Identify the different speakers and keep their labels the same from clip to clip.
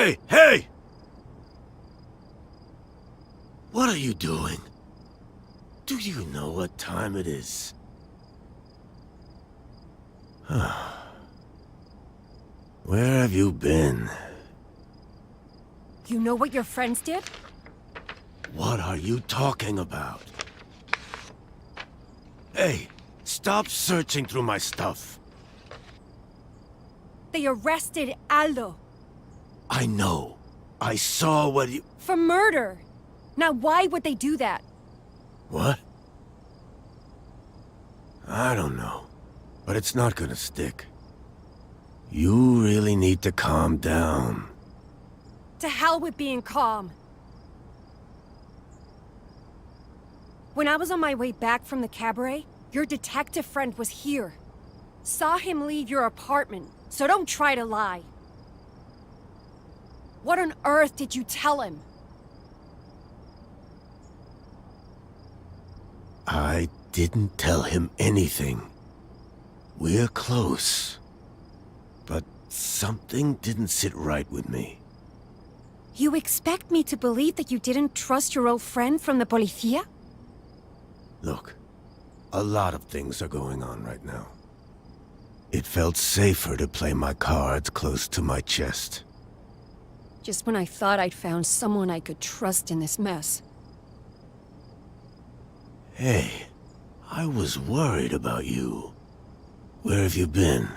Speaker 1: Hey, hey! What are you doing? Do you know what time it is? Where have you been?
Speaker 2: You know what your friends did?
Speaker 1: What are you talking about? Hey, stop searching through my stuff.
Speaker 2: They arrested Aldo.
Speaker 1: I know. I saw what you...
Speaker 2: For murder. Now why would they do that?
Speaker 1: What? I don't know. But it's not gonna stick. You really need to calm down.
Speaker 2: To hell with being calm. When I was on my way back from the cabaret, your detective friend was here. Saw him leave your apartment, so don't try to lie. What on earth did you tell him?
Speaker 1: I didn't tell him anything. We're close. But something didn't sit right with me.
Speaker 2: You expect me to believe that you didn't trust your old friend from the policía?
Speaker 1: Look, a lot of things are going on right now. It felt safer to play my cards close to my chest.
Speaker 2: Just when I thought I'd found someone I could trust in this mess.
Speaker 1: Hey, I was worried about you. Where have you been?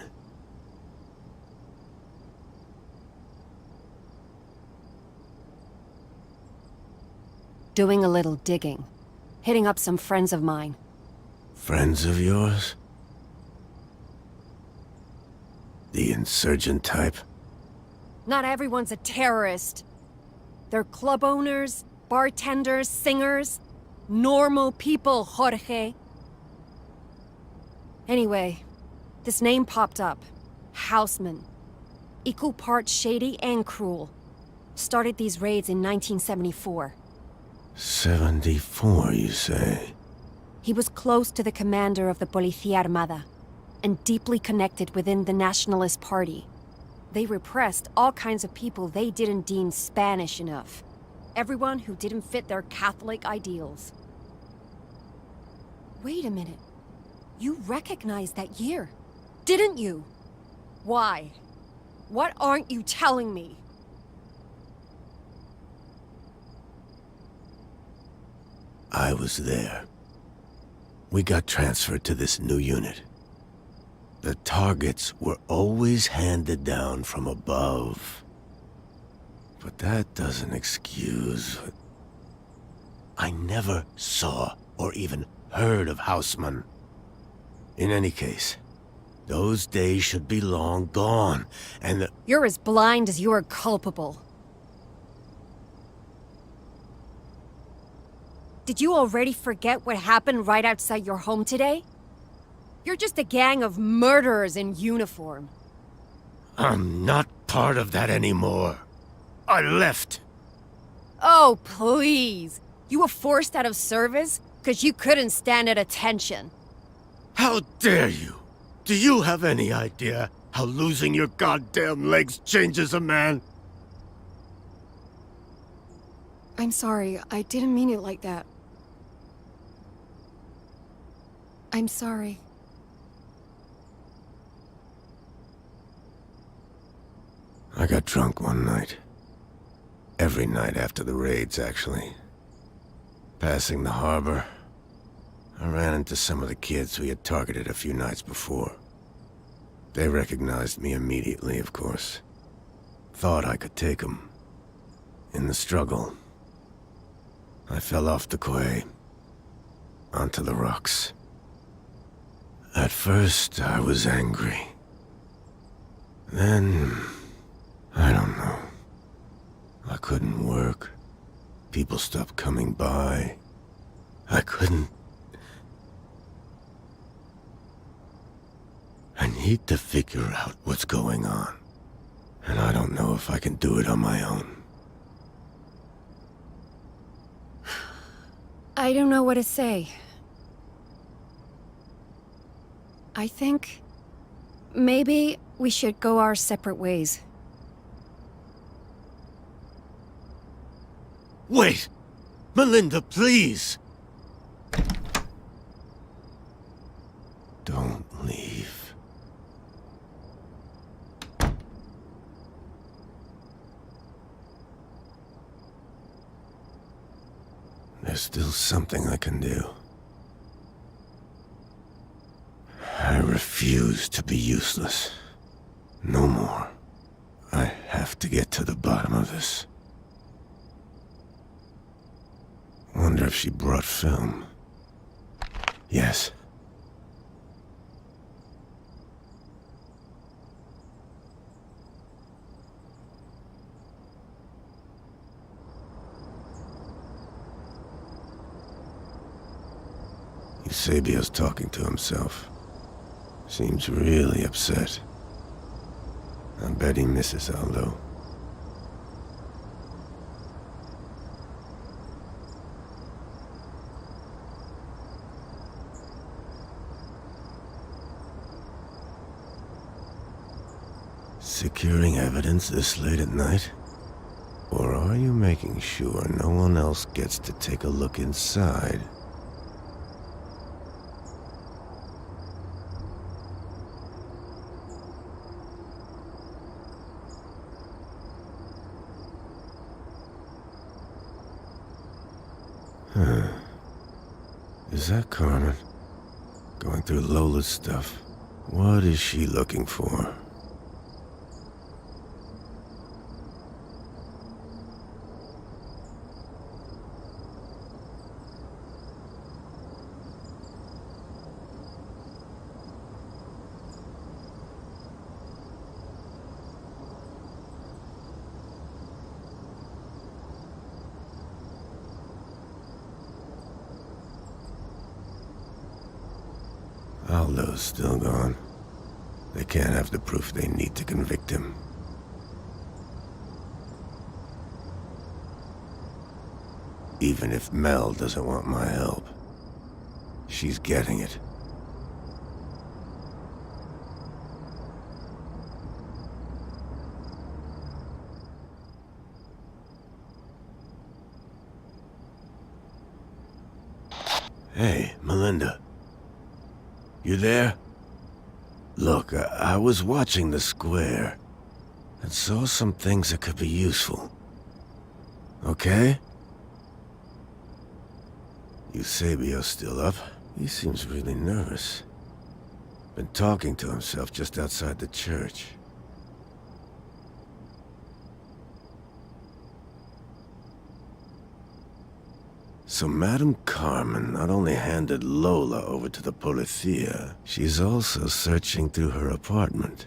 Speaker 2: Doing a little digging. Hitting up some friends of mine.
Speaker 1: Friends of yours? The insurgent type?
Speaker 2: Not everyone's a terrorist. They're club owners, bartenders, singers. Normal people, Jorge. Anyway, this name popped up. Houseman. Equal parts shady and cruel. Started these raids in 1974.
Speaker 1: 74, you say?
Speaker 2: He was close to the commander of the Policía Armada, and deeply connected within the Nationalist Party. They repressed all kinds of people they didn't deem Spanish enough. Everyone who didn't fit their Catholic ideals. Wait a minute. You recognized that year, didn't you? Why? What aren't you telling me?
Speaker 1: I was there. We got transferred to this new unit. The targets were always handed down from above. But that doesn't excuse... I never saw or even heard of Houseman. In any case, those days should be long gone, and the...
Speaker 2: You're as blind as you are culpable. Did you already forget what happened right outside your home today? You're just a gang of murderers in uniform.
Speaker 1: I'm not part of that anymore. I left.
Speaker 2: Oh, please. You were forced out of service because you couldn't stand at attention.
Speaker 1: How dare you? Do you have any idea how losing your goddamn legs changes a man?
Speaker 2: I'm sorry. I didn't mean it like that. I'm sorry.
Speaker 1: I got drunk one night. Every night after the raids, actually. Passing the harbor, I ran into some of the kids we had targeted a few nights before. They recognized me immediately, of course. Thought I could take them. In the struggle, I fell off the quay, onto the rocks. At first, I was angry. Then, I don't know. I couldn't work. People stopped coming by. I couldn't... I need to figure out what's going on. And I don't know if I can do it on my own.
Speaker 2: I don't know what to say. I think... maybe we should go our separate ways.
Speaker 1: Wait! Melinda, please! Don't leave. There's still something I can do. I refuse to be useless. No more. I have to get to the bottom of this. Wonder if she brought film. Yes. Eusebio's talking to himself. Seems really upset. I bet he misses Aldo. Securing evidence this late at night? Or are you making sure no one else gets to take a look inside? Is that Carmen? Going through Lola's stuff. What is she looking for? Aldo's still gone. They can't have the proof they need to convict him. Even if Mel doesn't want my help, she's getting it. Hey, Melinda. You there? Look, I was watching the square and saw some things that could be useful. Okay? Eusebio's still up. He seems really nervous. Been talking to himself just outside the church. So Madame Carmen not only handed Lola over to the Policia, she's also searching through her apartment.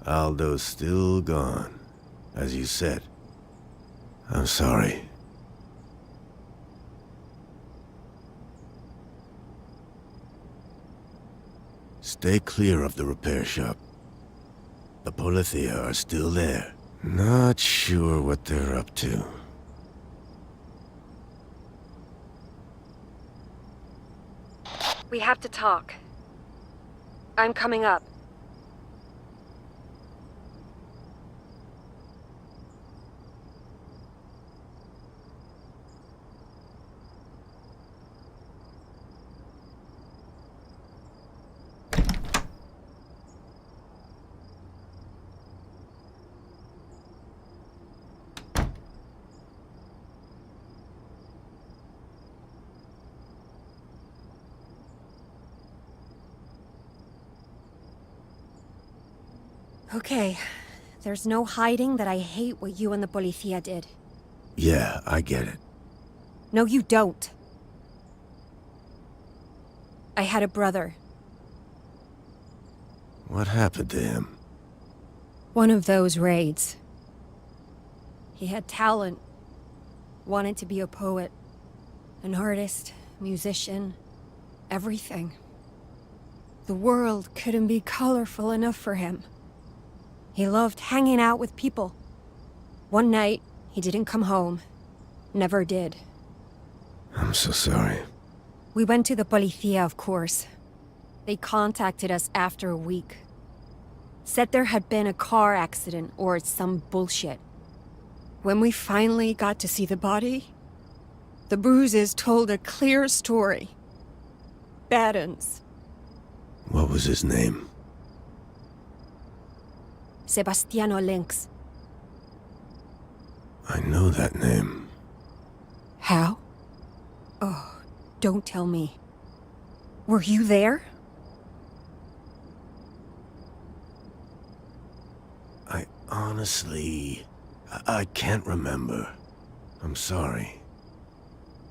Speaker 1: Aldo's still gone, as you said. I'm sorry. Stay clear of the repair shop. The Policia are still there. Not sure what they're up to.
Speaker 2: We have to talk. I'm coming up. Okay. There's no hiding that I hate what you and the Policia did.
Speaker 1: Yeah, I get it.
Speaker 2: No, you don't. I had a brother.
Speaker 1: What happened to him?
Speaker 2: One of those raids. He had talent. Wanted to be a poet. An artist, musician, everything. The world couldn't be colorful enough for him. He loved hanging out with people. One night, he didn't come home. Never did.
Speaker 1: I'm so sorry.
Speaker 2: We went to the Policia, of course. They contacted us after a week. Said there had been a car accident or some bullshit. When we finally got to see the body, the bruises told a clear story. Bad ends.
Speaker 1: What was his name?
Speaker 2: Sebastiano Lynx.
Speaker 1: I know that name.
Speaker 2: How? Oh, don't tell me. Were you there?
Speaker 1: I honestly... I can't remember. I'm sorry.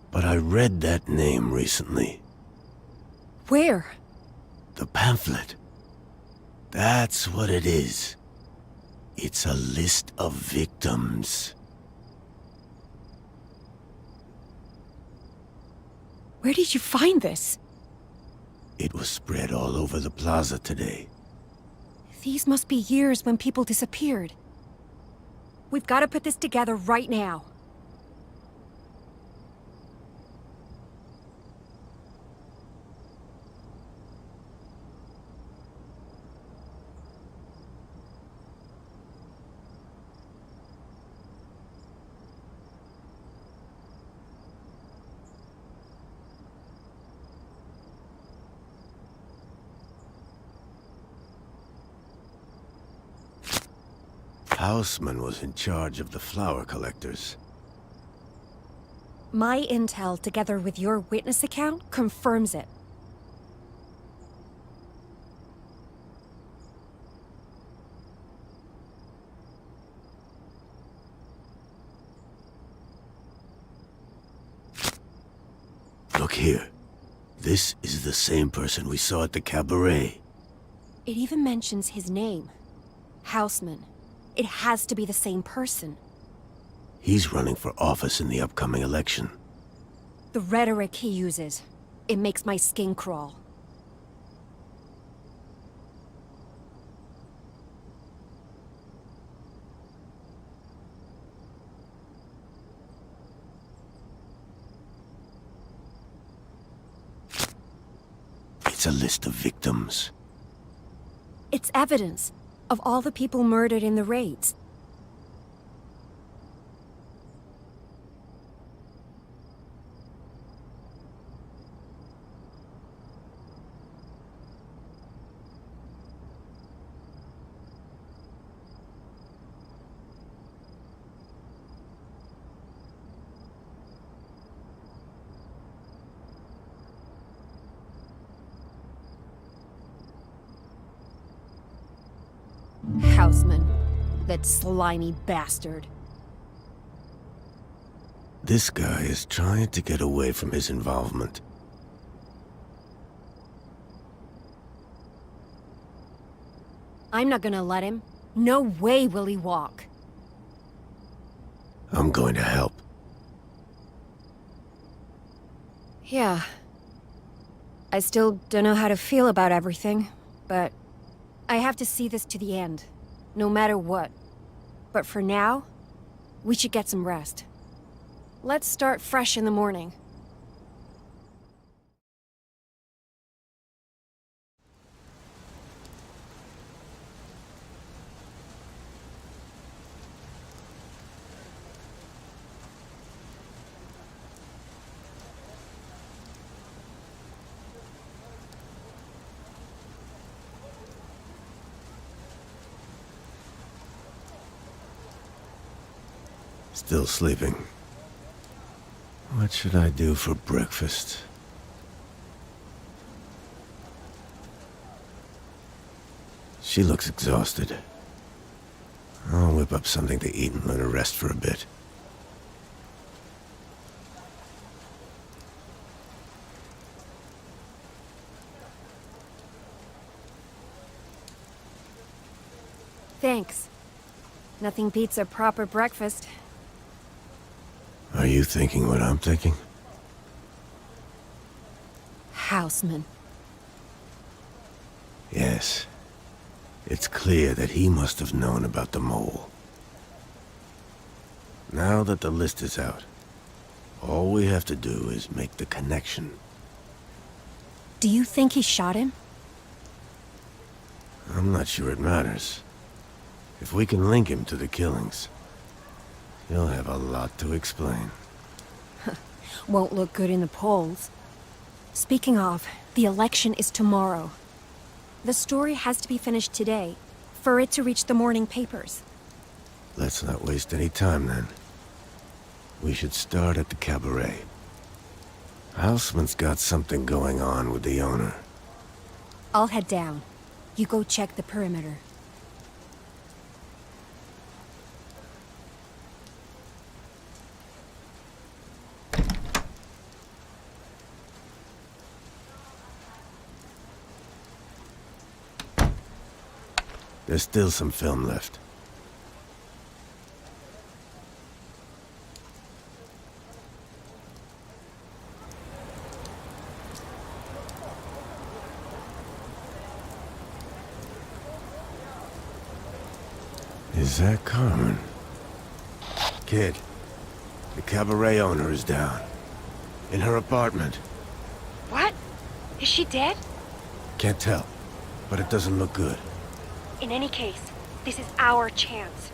Speaker 1: But I read that name recently.
Speaker 2: Where?
Speaker 1: The pamphlet. That's what it is. It's a list of victims.
Speaker 2: Where did you find this?
Speaker 1: It was spread all over the plaza today.
Speaker 2: These must be years when people disappeared. We've got to put this together right now.
Speaker 1: Houseman was in charge of the flower collectors.
Speaker 2: My intel, together with your witness account, confirms it.
Speaker 1: Look here. This is the same person we saw at the cabaret.
Speaker 2: It even mentions his name. Houseman. It has to be the same person.
Speaker 1: He's running for office in the upcoming election.
Speaker 2: The rhetoric he uses, it makes my skin crawl.
Speaker 1: It's a list of victims.
Speaker 2: It's evidence of all the people murdered in the raids. Houseman. That slimy bastard.
Speaker 1: This guy is trying to get away from his involvement.
Speaker 2: I'm not gonna let him. No way will he walk.
Speaker 1: I'm going to help.
Speaker 2: Yeah. I still don't know how to feel about everything, but I have to see this to the end, no matter what. But for now, we should get some rest. Let's start fresh in the morning.
Speaker 1: Still sleeping. What should I do for breakfast? She looks exhausted. I'll whip up something to eat and let her rest for a bit.
Speaker 2: Thanks. Nothing beats a proper breakfast.
Speaker 1: Are you thinking what I'm thinking?
Speaker 2: Houseman.
Speaker 1: Yes. It's clear that he must have known about the mole. Now that the list is out, all we have to do is make the connection.
Speaker 2: Do you think he shot him?
Speaker 1: I'm not sure it matters. If we can link him to the killings, he'll have a lot to explain.
Speaker 2: Won't look good in the polls. Speaking of, the election is tomorrow. The story has to be finished today, for it to reach the morning papers.
Speaker 1: Let's not waste any time then. We should start at the cabaret. Houseman's got something going on with the owner.
Speaker 2: I'll head down. You go check the perimeter.
Speaker 1: There's still some film left. Is that Carmen? Kid, the cabaret owner is down. In her apartment.
Speaker 2: What? Is she dead?
Speaker 1: Can't tell, but it doesn't look good.
Speaker 2: In any case, this is our chance.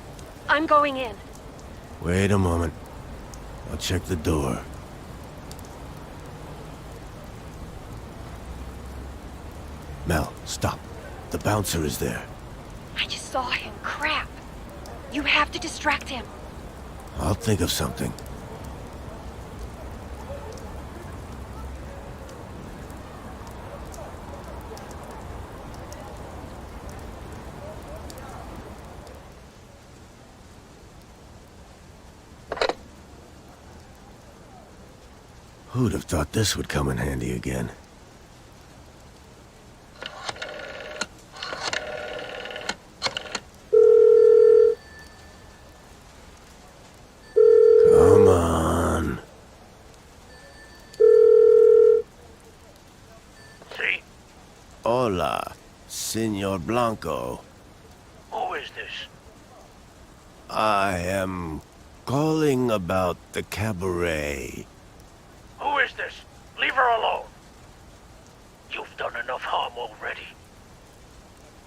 Speaker 2: I'm going in.
Speaker 1: Wait a moment. I'll check the door. Mel, stop. The bouncer is there.
Speaker 2: I just saw him. Crap. You have to distract him.
Speaker 1: I'll think of something. Who'd have thought this would come in handy again? Come on.
Speaker 3: See?
Speaker 1: Hola, Senor Blanco.
Speaker 3: Who is this?
Speaker 1: I am calling about the cabaret.
Speaker 3: Who is this? Leave her alone. You've done enough harm already.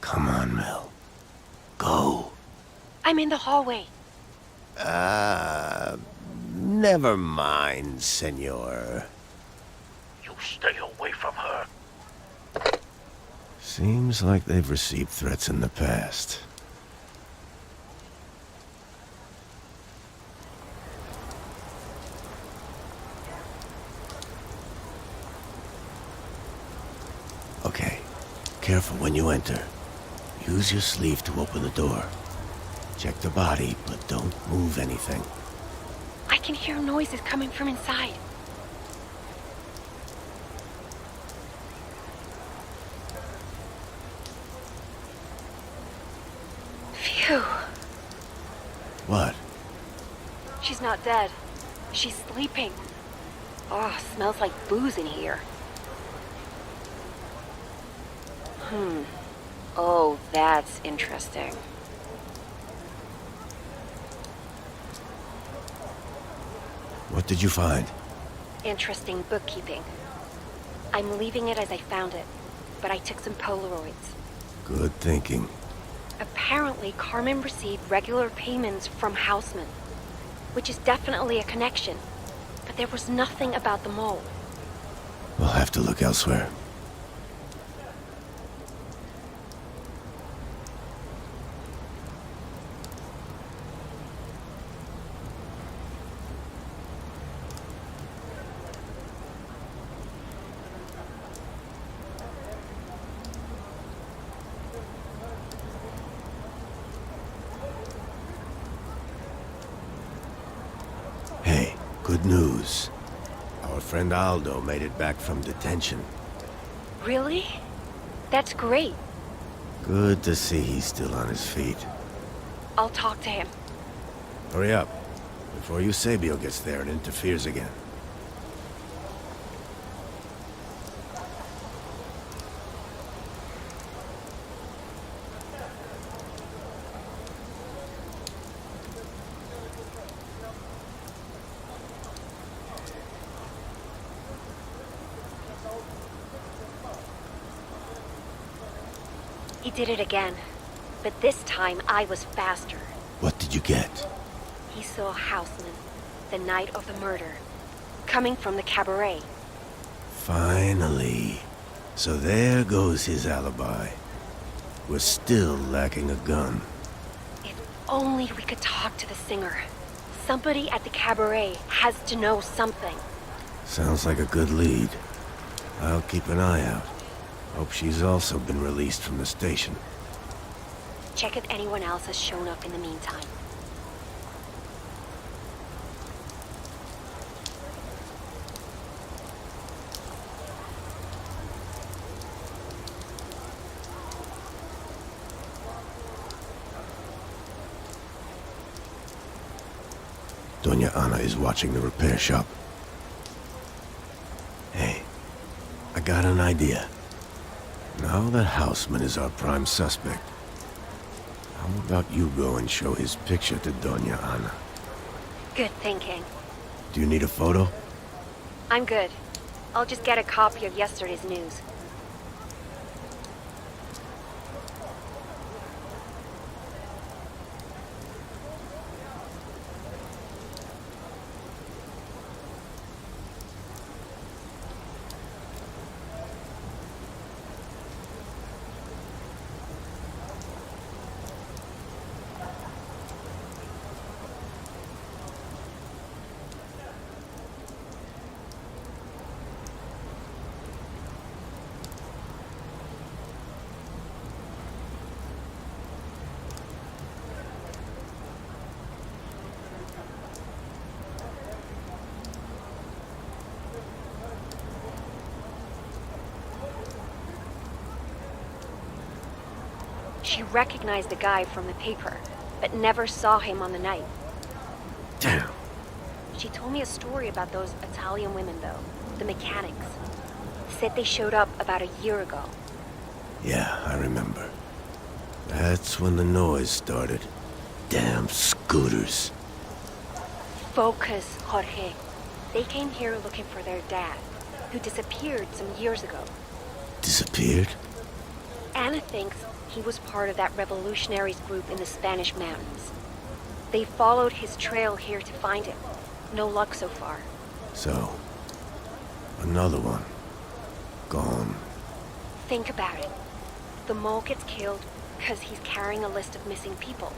Speaker 1: Come on, Mel. Go.
Speaker 2: I'm in the hallway.
Speaker 1: Never mind, senor.
Speaker 3: You stay away from her.
Speaker 1: Seems like they've received threats in the past. Okay, careful when you enter. Use your sleeve to open the door. Check the body, but don't move anything.
Speaker 2: I can hear noises coming from inside. Phew.
Speaker 1: What?
Speaker 2: She's not dead. She's sleeping. Oh, smells like booze in here. Oh, that's interesting.
Speaker 1: What did you find?
Speaker 2: Interesting bookkeeping. I'm leaving it as I found it, but I took some Polaroids.
Speaker 1: Good thinking.
Speaker 2: Apparently, Carmen received regular payments from Houseman, which is definitely a connection, but there was nothing about the mole.
Speaker 1: We'll have to look elsewhere. Hey, good news. Our friend Aldo made it back from detention.
Speaker 2: Really? That's great.
Speaker 1: Good to see he's still on his feet.
Speaker 2: I'll talk to him.
Speaker 1: Hurry up, before Eusebio gets there and interferes again.
Speaker 2: He did it again. But this time, I was faster.
Speaker 1: What did you get?
Speaker 2: He saw Houseman, the night of the murder, coming from the cabaret.
Speaker 1: Finally. So there goes his alibi. We're still lacking a gun.
Speaker 2: If only we could talk to the singer. Somebody at the cabaret has to know something.
Speaker 1: Sounds like a good lead. I'll keep an eye out. Hope she's also been released from the station.
Speaker 2: Check if anyone else has shown up in the meantime.
Speaker 1: Doña Ana is watching the repair shop. Hey, I got an idea. Now that Houseman is our prime suspect, how about you go and show his picture to Doña Ana?
Speaker 2: Good thinking.
Speaker 1: Do you need a photo?
Speaker 2: I'm good. I'll just get a copy of yesterday's news. She recognized the guy from the paper, but never saw him on the night.
Speaker 1: Damn.
Speaker 2: She told me a story about those Italian women, though, the mechanics. Said they showed up about a year ago.
Speaker 1: Yeah, I remember. That's when the noise started. Damn scooters.
Speaker 2: Focus, Jorge. They came here looking for their dad, who disappeared some years ago.
Speaker 1: Disappeared?
Speaker 2: Anna thinks he was part of that revolutionaries group in the Spanish mountains. They followed his trail here to find him. No luck so far.
Speaker 1: So, another one. Gone.
Speaker 2: Think about it. The mole gets killed because he's carrying a list of missing people.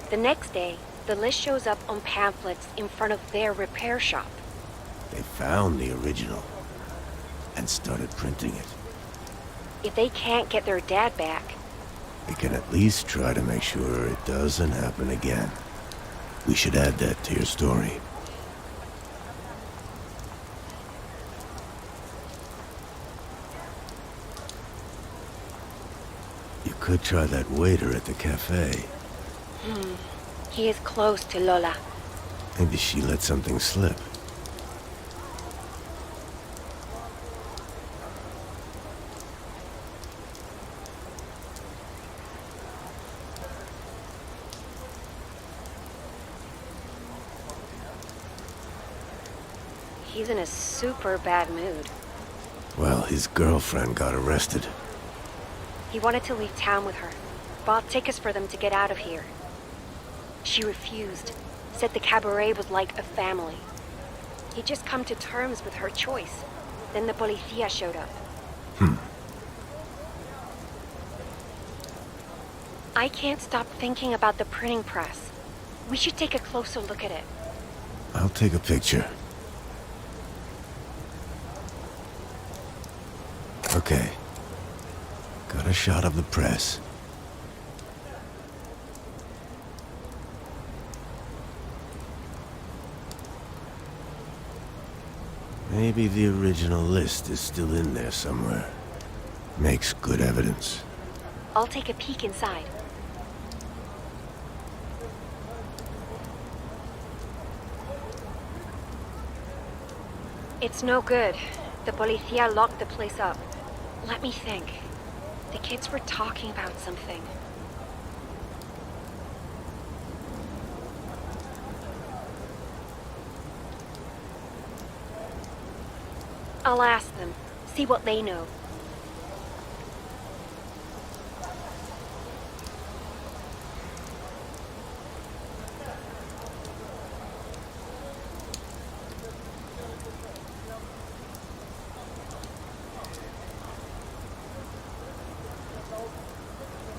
Speaker 2: The next day, the list shows up on pamphlets in front of their repair shop.
Speaker 1: They found the original and started printing it.
Speaker 2: If they can't get their dad back,
Speaker 1: We can at least try to make sure it doesn't happen again. We should add that to your story. You could try that waiter at the cafe.
Speaker 2: he is close to Lola.
Speaker 1: Maybe she let something slip.
Speaker 2: He's in a super bad mood.
Speaker 1: Well, his girlfriend got arrested.
Speaker 2: He wanted to leave town with her. Bought tickets for them to get out of here. She refused. Said the cabaret was like a family. He'd just come to terms with her choice. Then the policía showed up. I can't stop thinking about the printing press. We should take a closer look at it.
Speaker 1: I'll take a picture. Okay. Got a shot of the press. Maybe the original list is still in there somewhere. Makes good evidence.
Speaker 2: I'll take a peek inside. It's no good. The policía locked the place up. Let me think. The kids were talking about something. I'll ask them. See what they know.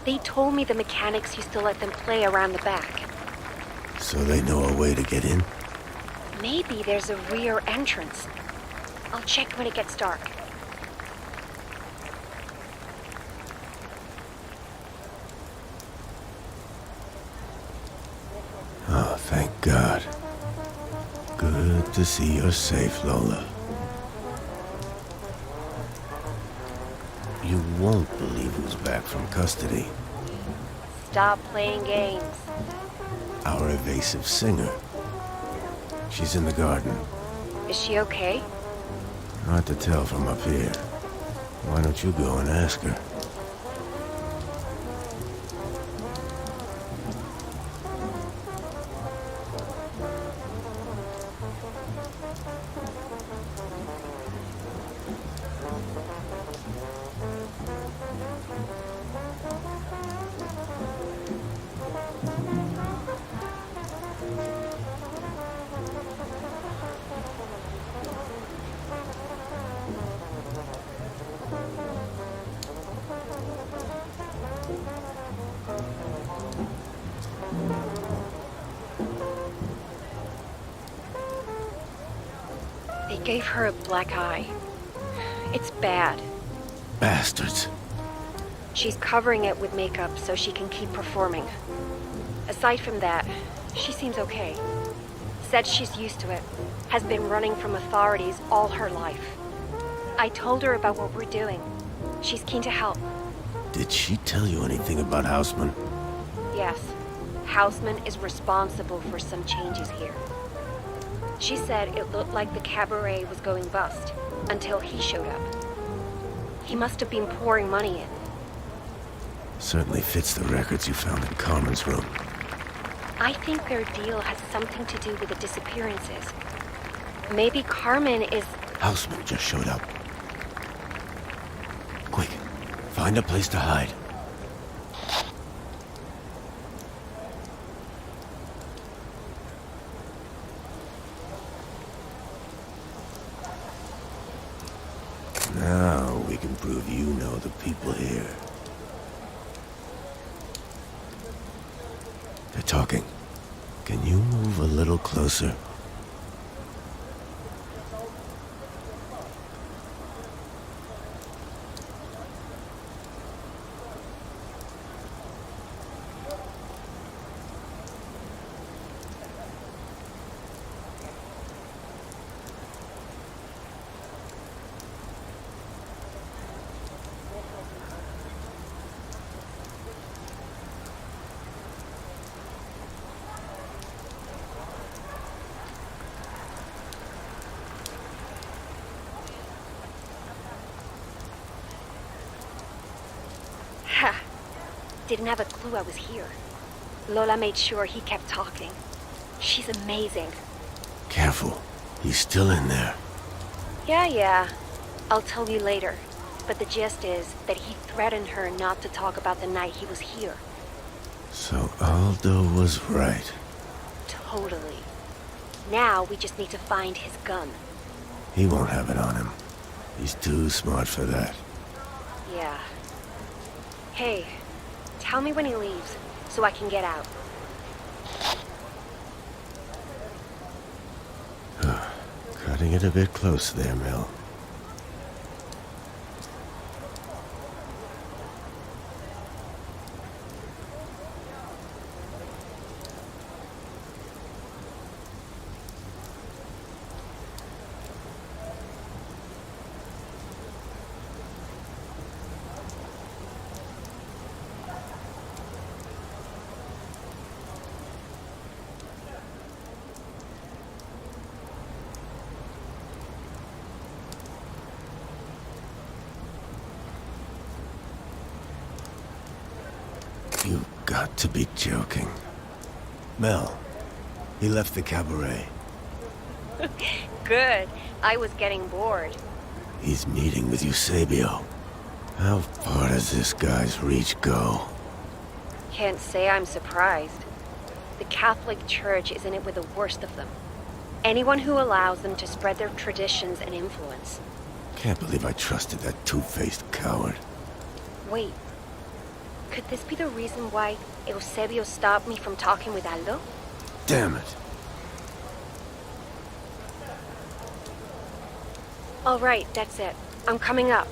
Speaker 2: They told me the mechanics used to let them play around the back.
Speaker 1: So they know a way to get in?
Speaker 2: Maybe there's a rear entrance. I'll check when it gets dark.
Speaker 1: Oh, thank God. Good to see you're safe, Lola. You won't believe who's back from custody.
Speaker 2: Stop playing games.
Speaker 1: Our evasive singer. She's in the garden.
Speaker 2: Is she okay?
Speaker 1: Hard to tell from up here. Why don't you go and ask her?
Speaker 2: They gave her a black eye. It's bad.
Speaker 1: Bastards.
Speaker 2: She's covering it with makeup so she can keep performing. Aside from that, she seems okay. Said she's used to it. Has been running from authorities all her life. I told her about what we're doing. She's keen to help.
Speaker 1: Did she tell you anything about Houseman?
Speaker 2: Yes. Houseman is responsible for some changes here. She said it looked like the cabaret was going bust until he showed up. He must have been pouring money in.
Speaker 1: Certainly fits the records you found in Carmen's room.
Speaker 2: I think their deal has something to do with the disappearances. Maybe Carmen is...
Speaker 1: Houseman just showed up. Quick, find a place to hide. Now we can prove you know the people here. They're talking. Can you move a little closer?
Speaker 2: Ha! Didn't have a clue I was here. Lola made sure he kept talking. She's amazing.
Speaker 1: Careful. He's still in there.
Speaker 2: Yeah. I'll tell you later. But the gist is that he threatened her not to talk about the night he was here.
Speaker 1: So Aldo was right.
Speaker 2: Totally. Now we just need to find his gun.
Speaker 1: He won't have it on him. He's too smart for that.
Speaker 2: Yeah. Hey, tell me when he leaves, so I can get out.
Speaker 1: Cutting it a bit close there, Mel. You've got to be joking. Mel, he left the cabaret.
Speaker 2: Good. I was getting bored.
Speaker 1: He's meeting with Eusebio. How far does this guy's reach go?
Speaker 2: Can't say I'm surprised. The Catholic Church is in it with the worst of them. Anyone who allows them to spread their traditions and influence.
Speaker 1: Can't believe I trusted that two-faced coward.
Speaker 2: Wait. Could this be the reason why Eusebio stopped me from talking with Aldo?
Speaker 1: Damn it.
Speaker 2: All right, that's it. I'm coming up.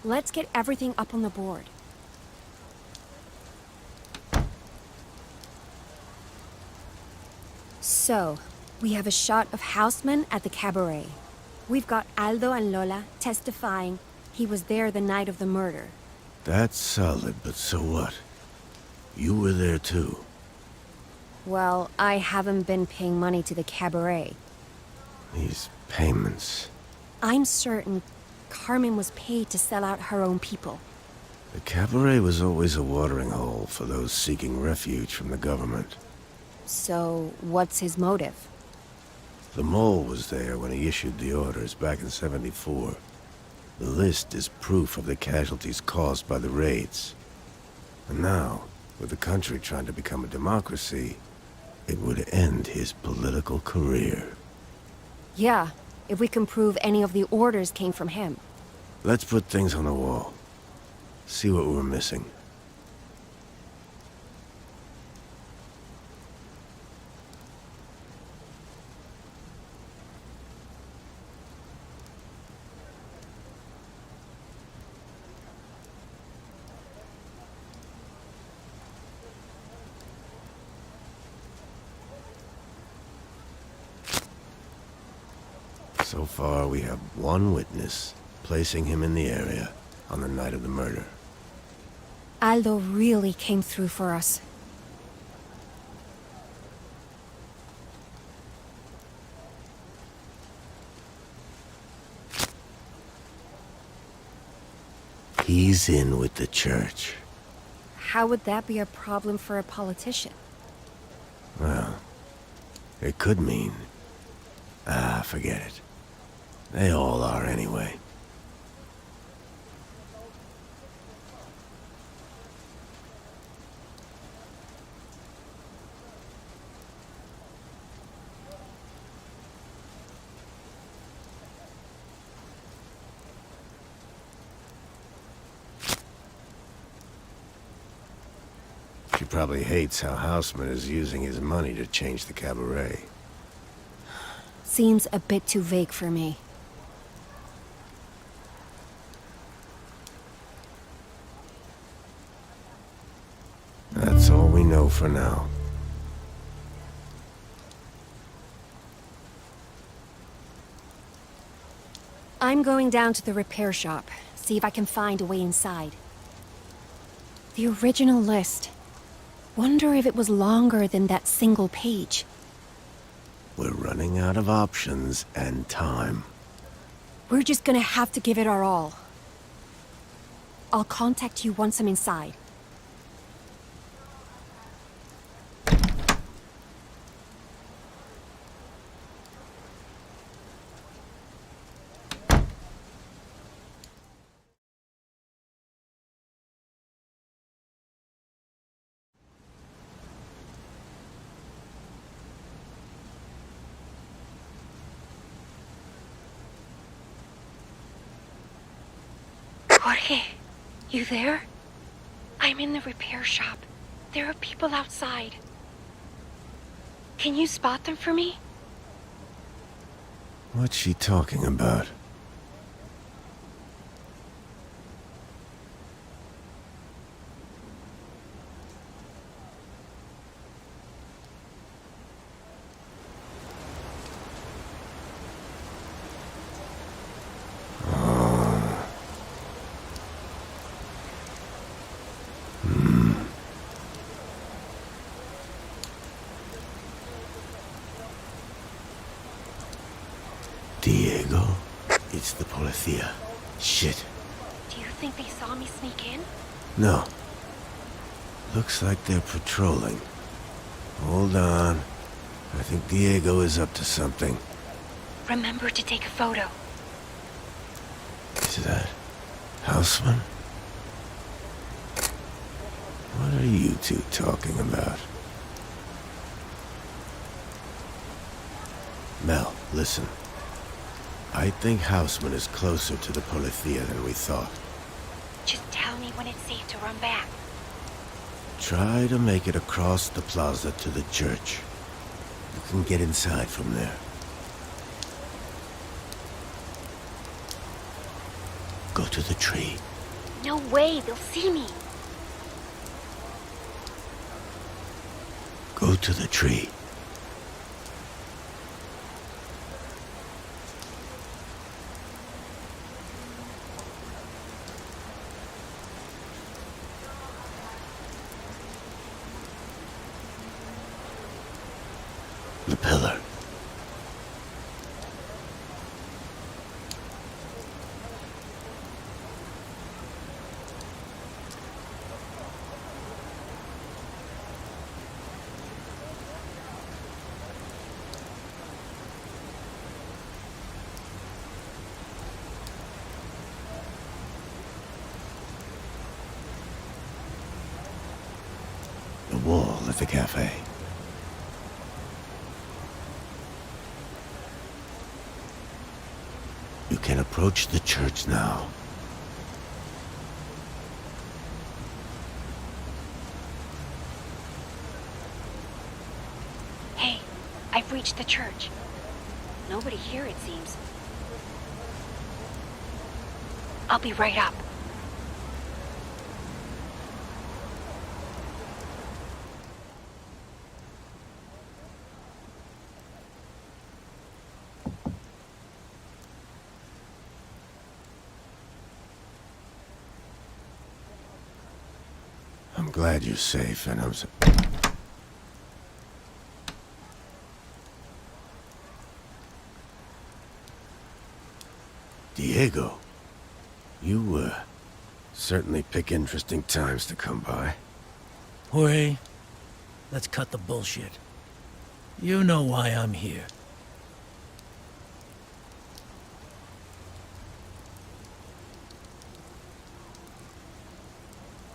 Speaker 2: Let's get everything up on the board. So, we have a shot of Houseman at the cabaret. We've got Aldo and Lola testifying he was there the night of the murder.
Speaker 1: That's solid, but so what? You were there too.
Speaker 2: Well, I haven't been paying money to the cabaret.
Speaker 1: These payments.
Speaker 2: I'm certain Carmen was paid to sell out her own people.
Speaker 1: The cabaret was always a watering hole for those seeking refuge from the government.
Speaker 2: So, what's his motive?
Speaker 1: The mole was there when he issued the orders back in '74. The list is proof of the casualties caused by the raids. And now, with the country trying to become a democracy, it would end his political career.
Speaker 2: Yeah, if we can prove any of the orders came from him.
Speaker 1: Let's put things on the wall. See what we're missing. So far, we have one witness, placing him in the area on the night of the murder.
Speaker 2: Aldo really came through for us.
Speaker 1: He's in with the church.
Speaker 2: How would that be a problem for a politician?
Speaker 1: Well, it could mean... forget it. They all are anyway. She probably hates how Houseman is using his money to change the cabaret.
Speaker 2: Seems a bit too vague for me.
Speaker 1: That's all we know for now.
Speaker 2: I'm going down to the repair shop, see if I can find a way inside. The original list. Wonder if it was longer than that single page.
Speaker 1: We're running out of options and time.
Speaker 2: We're just gonna have to give it our all. I'll contact you once I'm inside. Jorge, you there? I'm in the repair shop. There are people outside. Can you spot them for me?
Speaker 1: What's she talking about? Policía. Shit.
Speaker 2: Do you think they saw me sneak in?
Speaker 1: No. Looks like they're patrolling. Hold on. I think Diego is up to something.
Speaker 2: Remember to take a photo.
Speaker 1: Is that Houseman? What are you two talking about? Mel, listen. I think Houseman is closer to the Policía than we thought.
Speaker 2: Just tell me when it's safe to run back.
Speaker 1: Try to make it across the plaza to the church. You can get inside from there. Go to the tree.
Speaker 2: No way, they'll see me.
Speaker 1: Go to the tree. The pillar. The wall at the cafe. You can approach the church now.
Speaker 2: Hey, I've reached the church. Nobody here, it seems. I'll be right up.
Speaker 1: I'm glad you're safe, and Diego, you, certainly pick interesting times to come by.
Speaker 4: Jorge, let's cut the bullshit. You know why I'm here.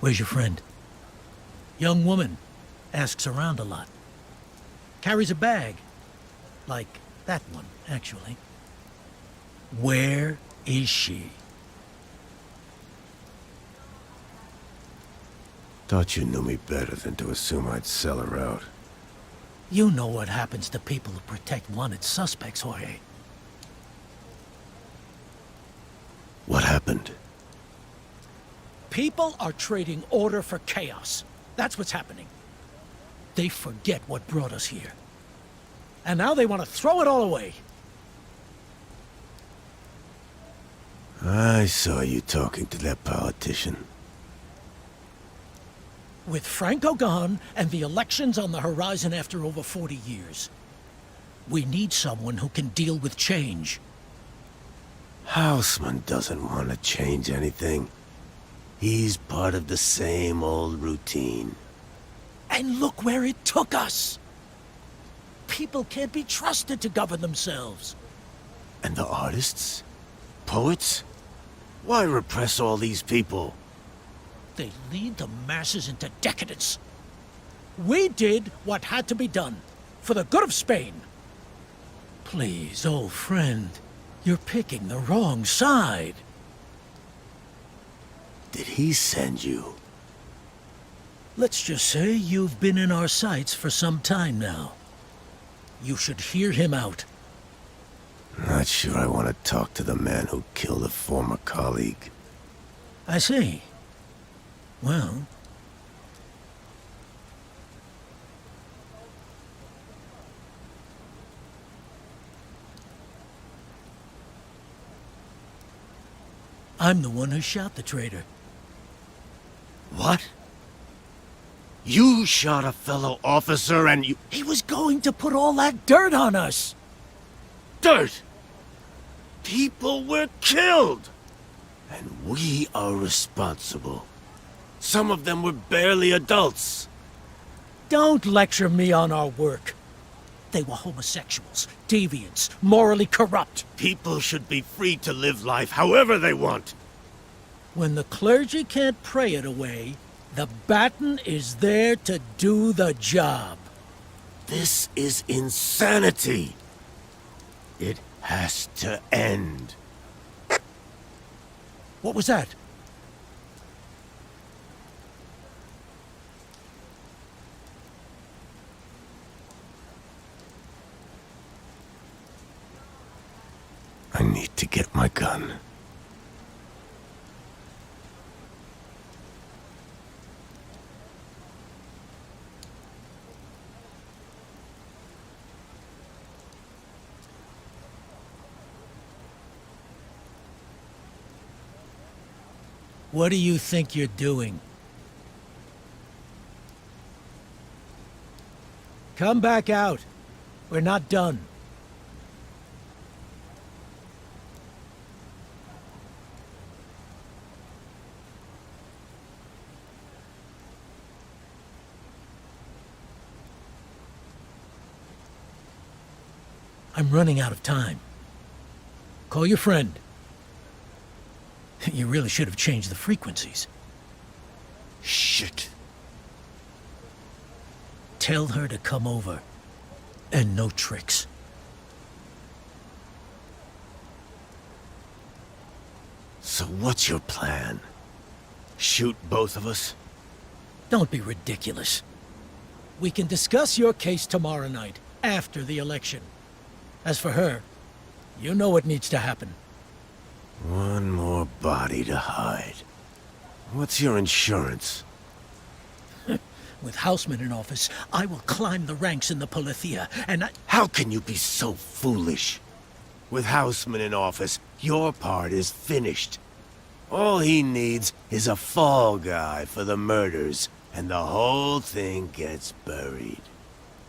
Speaker 4: Where's your friend? Young woman. Asks around a lot. Carries a bag. Like that one, actually. Where is she?
Speaker 1: Thought you knew me better than to assume I'd sell her out.
Speaker 4: You know what happens to people who protect wanted suspects, Jorge.
Speaker 1: What happened?
Speaker 4: People are trading order for chaos. That's what's happening. They forget what brought us here. And now they want to throw it all away.
Speaker 1: I saw you talking to that politician.
Speaker 4: With Franco gone and the elections on the horizon after over 40 years, we need someone who can deal with change.
Speaker 1: Houseman doesn't want to change anything. He's part of the same old routine.
Speaker 4: And look where it took us! People can't be trusted to govern themselves.
Speaker 1: And the artists? Poets? Why repress all these people?
Speaker 4: They lead the masses into decadence. We did what had to be done, for the good of Spain. Please, old friend, you're picking the wrong side.
Speaker 1: Did he send you?
Speaker 4: Let's just say you've been in our sights for some time now. You should hear him out.
Speaker 1: Not sure I want to talk to the man who killed a former colleague.
Speaker 4: I see. Well... I'm the one who shot the traitor.
Speaker 1: What? You shot a fellow officer and you...
Speaker 4: He was going to put all that dirt on us!
Speaker 1: Dirt! People were killed! And we are responsible. Some of them were barely adults.
Speaker 4: Don't lecture me on our work. They were homosexuals, deviants, morally corrupt.
Speaker 1: People should be free to live life however they want.
Speaker 4: When the clergy can't pray it away, the baton is there to do the job.
Speaker 1: This is insanity. It has to end.
Speaker 4: What was that?
Speaker 1: I need to get my gun.
Speaker 4: What do you think you're doing? Come back out. We're not done. I'm running out of time. Call your friend. You really should have changed the frequencies.
Speaker 1: Shit.
Speaker 4: Tell her to come over. And no tricks.
Speaker 1: So what's your plan? Shoot both of us?
Speaker 4: Don't be ridiculous. We can discuss your case tomorrow night, after the election. As for her, you know what needs to happen.
Speaker 1: One more body to hide. What's your insurance?
Speaker 4: With Houseman in office, I will climb the ranks in the Polithia, and
Speaker 1: How can you be so foolish? With Houseman in office, your part is finished. All he needs is a fall guy for the murders, and the whole thing gets buried.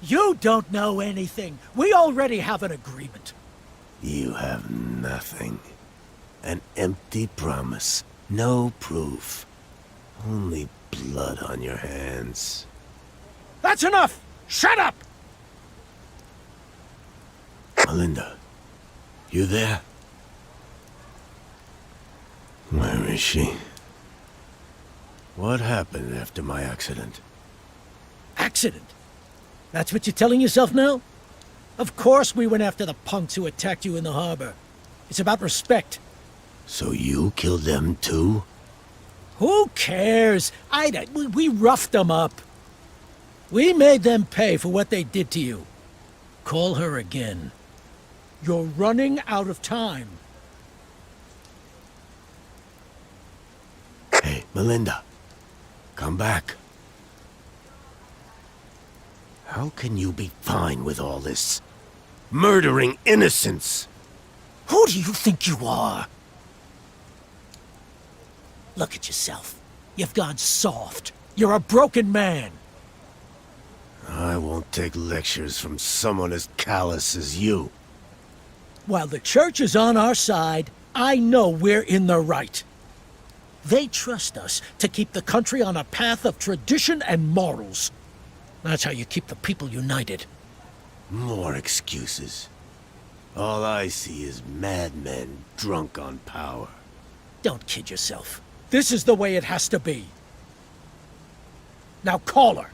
Speaker 4: You don't know anything. We already have an agreement.
Speaker 1: You have nothing. An empty promise. No proof. Only blood on your hands.
Speaker 4: That's enough! Shut up!
Speaker 1: Melinda, you there? Where is she? What happened after my accident?
Speaker 4: Accident? That's what you're telling yourself now? Of course we went after the punks who attacked you in the harbor. It's about respect.
Speaker 1: So you killed them too?
Speaker 4: Who cares? We roughed them up. We made them pay for what they did to you. Call her again. You're running out of time.
Speaker 1: Hey, Melinda. Come back. How can you be fine with all this? Murdering innocents!
Speaker 4: Who do you think you are? Look at yourself. You've gone soft. You're a broken man.
Speaker 1: I won't take lectures from someone as callous as you.
Speaker 4: While the church is on our side, I know we're in the right. They trust us to keep the country on a path of tradition and morals. That's how you keep the people united.
Speaker 1: More excuses. All I see is madmen drunk on power.
Speaker 4: Don't kid yourself. This is the way it has to be. Now call her.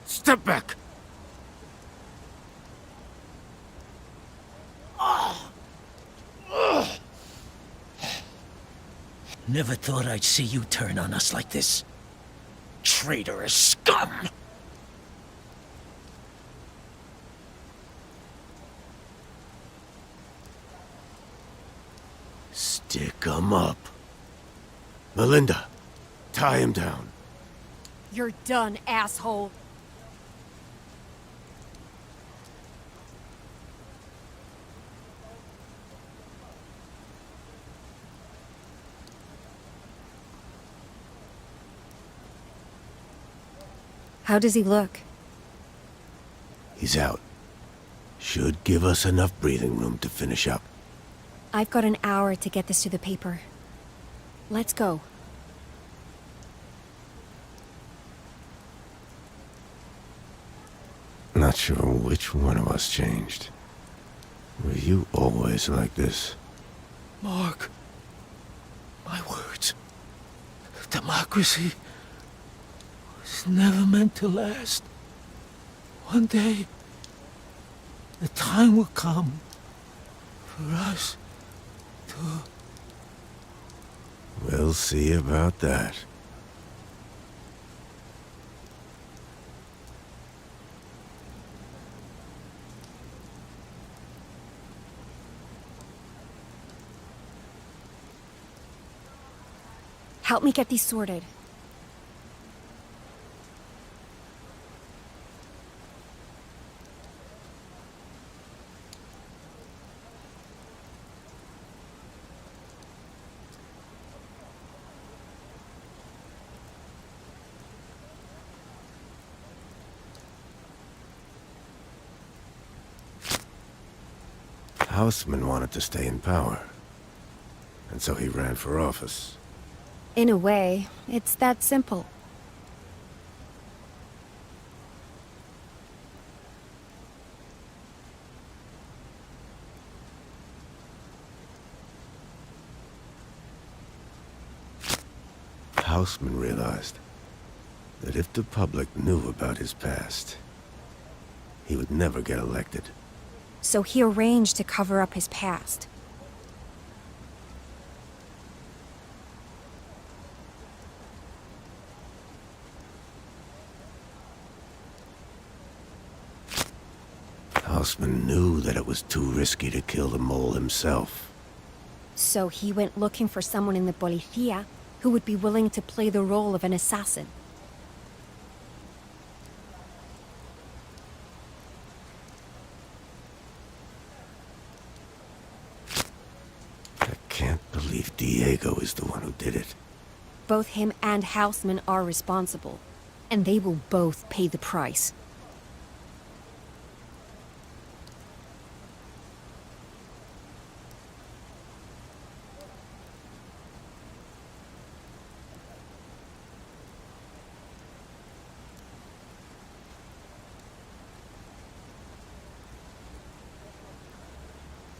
Speaker 1: Step back!
Speaker 4: Never thought I'd see you turn on us like this. Traitorous scum!
Speaker 1: Stick 'em up. Melinda, tie him down.
Speaker 2: You're done, asshole. How does he look?
Speaker 1: He's out. Should give us enough breathing room to finish up.
Speaker 2: I've got an hour to get this to the paper. Let's go.
Speaker 1: Not sure which one of us changed. Were you always like this?
Speaker 4: Mark, my words. Democracy was never meant to last. One day, the time will come for us to...
Speaker 1: We'll see about that.
Speaker 2: Help me get these sorted.
Speaker 1: Houseman wanted to stay in power, and so he ran for office.
Speaker 2: In a way, it's that simple.
Speaker 1: Houseman realized that if the public knew about his past, he would never get elected.
Speaker 2: So he arranged to cover up his past.
Speaker 1: Houseman knew that it was too risky to kill the mole himself.
Speaker 2: So he went looking for someone in the Policía who would be willing to play the role of an assassin.
Speaker 1: I can't believe Diego is the one who did it.
Speaker 2: Both him and Houseman are responsible, and they will both pay the price.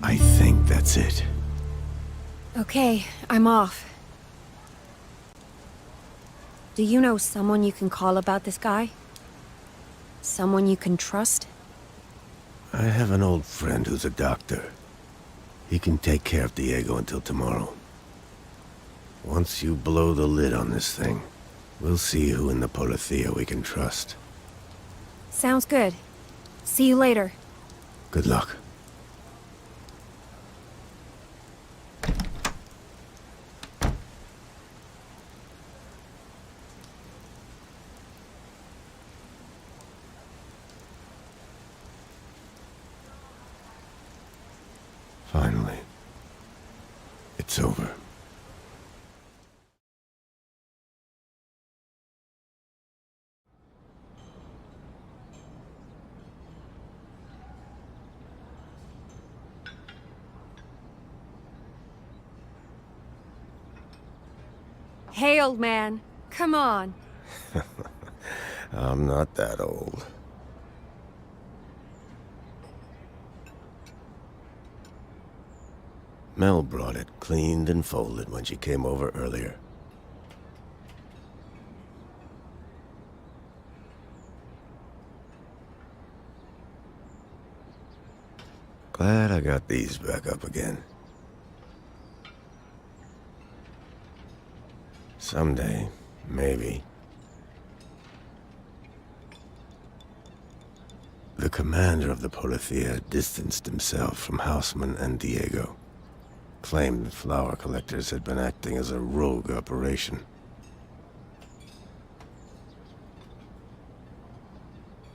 Speaker 1: I think that's it.
Speaker 2: Okay, I'm off. Do you know someone you can call about this guy? Someone you can trust?
Speaker 1: I have an old friend who's a doctor. He can take care of Diego until tomorrow. Once you blow the lid on this thing, we'll see who in the Policía we can trust.
Speaker 2: Sounds good. See you later.
Speaker 1: Good luck. Finally, it's over.
Speaker 2: Hey, old man. Come on.
Speaker 1: I'm not that old. Mel brought it cleaned and folded when she came over earlier. Glad I got these back up again. Someday, maybe. The commander of the Policía distanced himself from Houseman and Diego. Claimed the flower collectors had been acting as a rogue operation.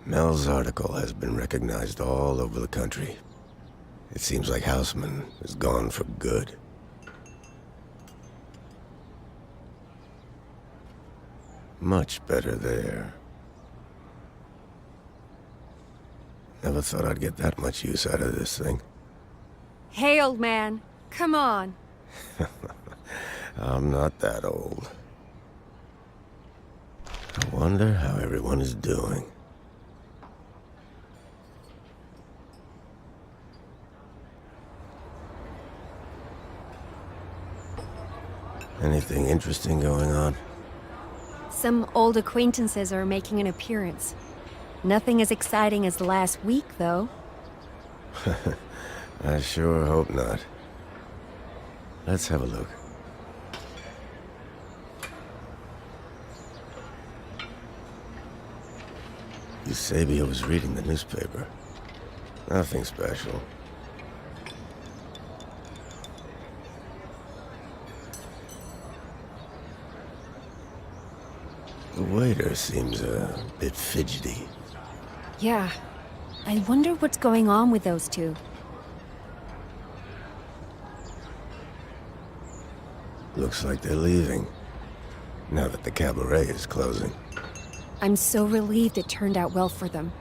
Speaker 1: Mel's article has been recognized all over the country. It seems like Houseman is gone for good. Much better there. Never thought I'd get that much use out of this thing.
Speaker 2: Hey, old man. Come on.
Speaker 1: I'm not that old. I wonder how everyone is doing. Anything interesting going on?
Speaker 2: Some old acquaintances are making an appearance. Nothing as exciting as last week, though.
Speaker 1: I sure hope not. Let's have a look. Eusebio was reading the newspaper. Nothing special. The waiter seems a bit fidgety.
Speaker 2: Yeah. I wonder what's going on with those two.
Speaker 1: Looks like they're leaving, now that the cabaret is closing.
Speaker 2: I'm so relieved it turned out well for them.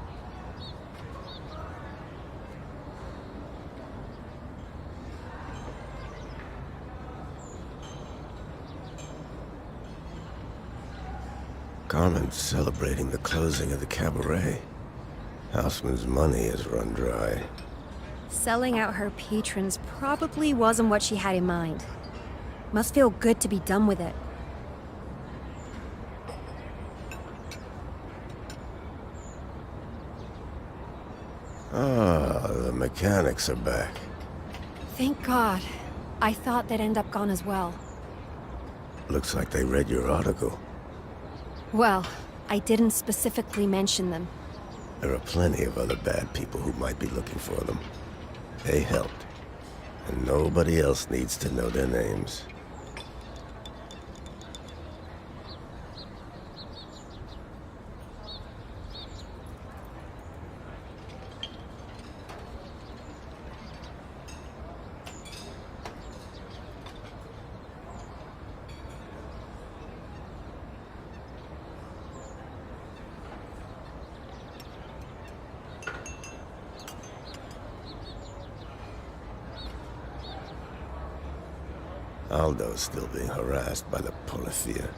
Speaker 1: Carmen's celebrating the closing of the cabaret. Houseman's money has run dry.
Speaker 2: Selling out her patrons probably wasn't what she had in mind. Must feel good to be done with it.
Speaker 1: Ah, the mechanics are back.
Speaker 2: Thank God. I thought they'd end up gone as well.
Speaker 1: Looks like they read your article.
Speaker 2: Well, I didn't specifically mention them.
Speaker 1: There are plenty of other bad people who might be looking for them. They helped, and nobody else needs to know their names. Aldo's still being harassed by the Policía.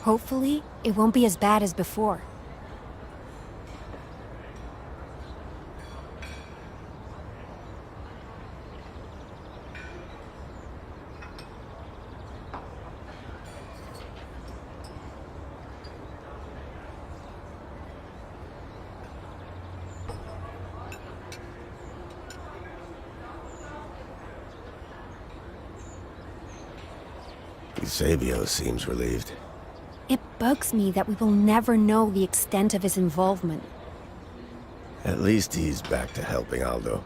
Speaker 2: Hopefully, it won't be as bad as before.
Speaker 1: Eusebio seems relieved.
Speaker 2: It bugs me that we will never know the extent of his involvement.
Speaker 1: At least he's back to helping Aldo.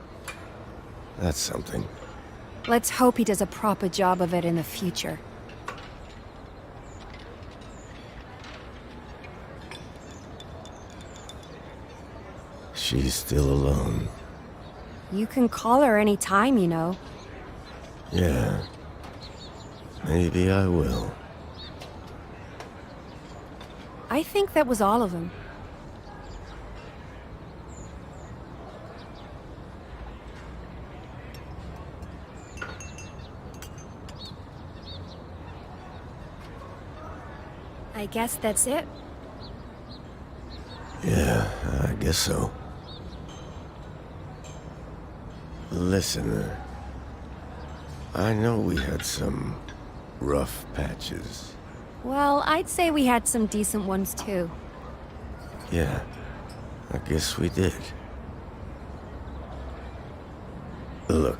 Speaker 1: That's something.
Speaker 2: Let's hope he does a proper job of it in the future.
Speaker 1: She's still alone.
Speaker 2: You can call her any time, you know.
Speaker 1: Yeah. Maybe I will.
Speaker 2: I think that was all of them. I guess that's it.
Speaker 1: Yeah, I guess so. Listen, I know we had some rough patches.
Speaker 2: Well, I'd say we had some decent ones too.
Speaker 1: Yeah, I guess we did. Look,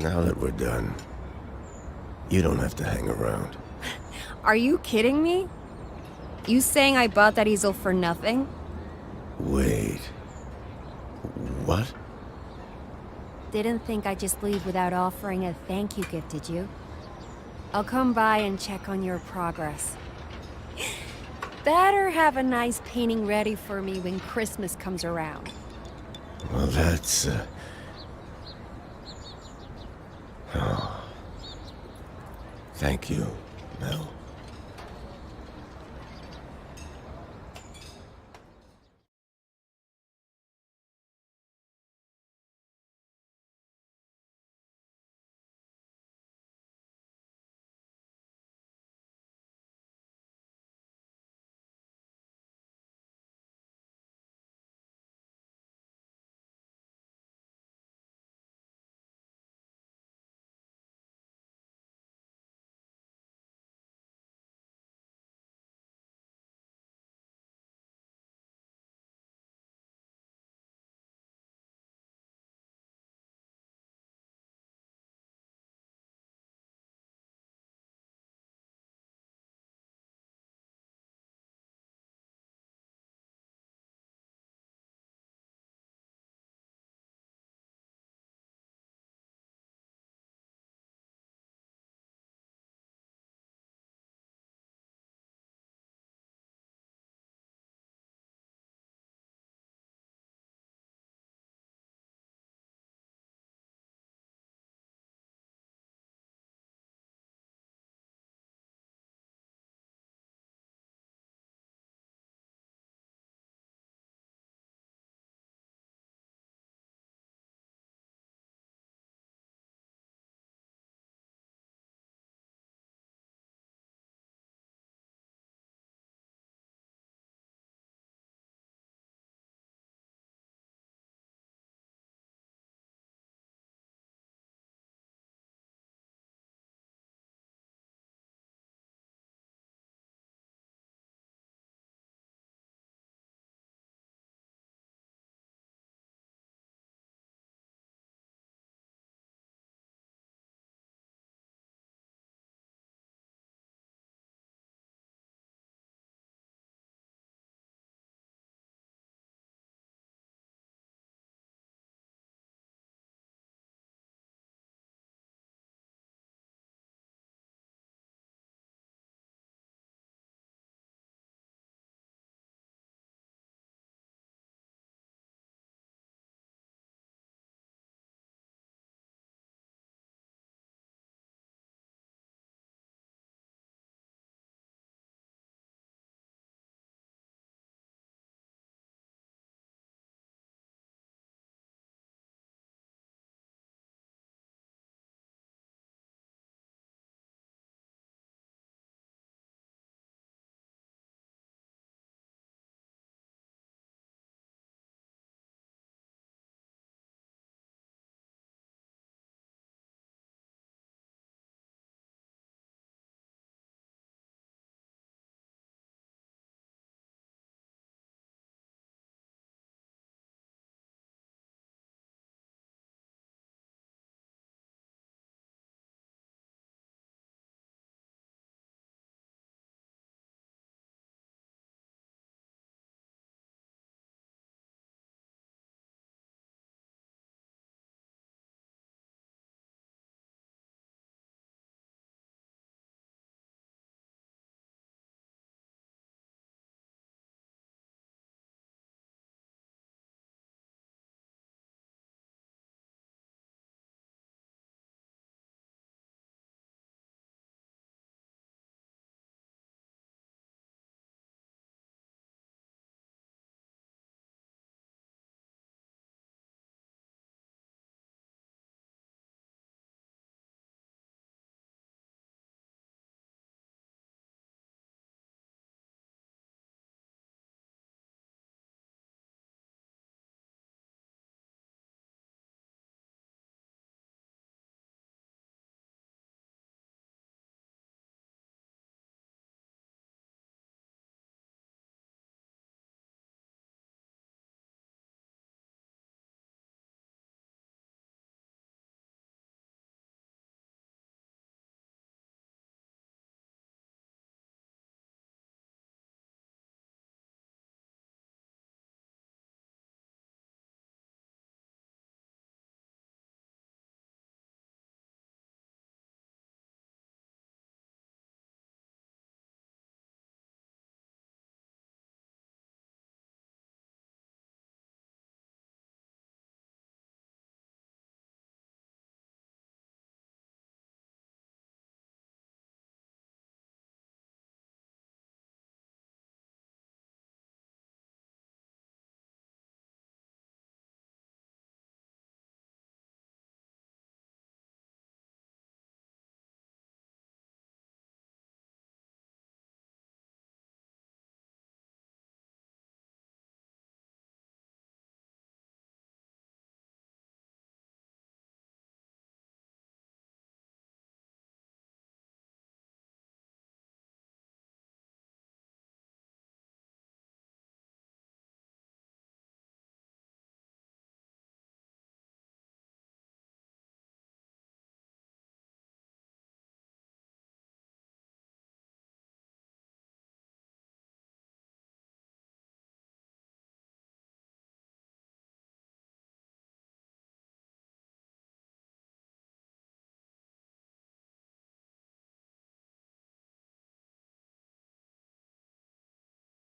Speaker 1: now that we're done, you don't have to hang around.
Speaker 2: Are you kidding me? You saying I bought that easel for nothing?
Speaker 1: Wait. What?
Speaker 2: Didn't think I'd just leave without offering a thank you gift, did you? I'll come by and check on your progress. Better have a nice painting ready for me when Christmas comes around.
Speaker 1: Well, that's, Oh. Thank you, Mel.